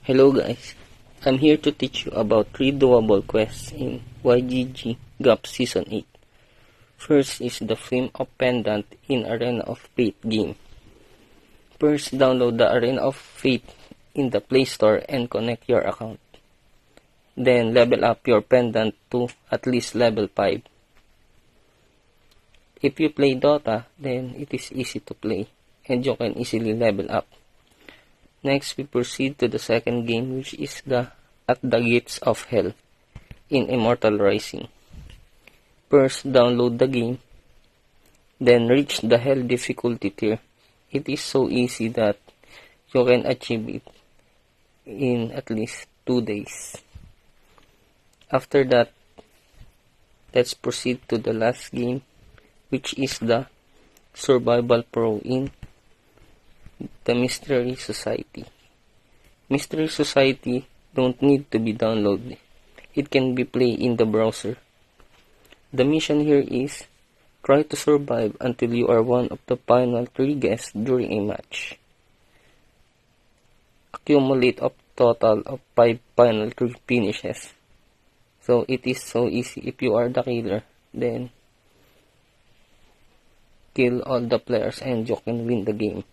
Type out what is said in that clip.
Hello guys, I'm here to teach you about 3 doable quests in YGG GAP Season 8. First is the Flame of Pendant in Arena of Fate game. First, download the Arena of Fate in the Play Store and connect your account. Then, level up your pendant to at least level 5. If you play Dota, then it is easy to play and you can easily level up. Next, we proceed to the second game, which is the At the Gates of Hell in Immortal Rising. First, download the game, then reach the Hell difficulty tier. It is so easy that you can achieve it in at least 2 days. After that, let's proceed to the last game, which is the Survival Pro in the Mystery Society. Mystery Society don't need to be downloaded. It can be played in the browser. The mission here is try to survive until you are one of the final 3 guests during a match. Accumulate a total of 5 final 3 finishes. So it is so easy. If you are the killer, then kill all the players and you can win the game.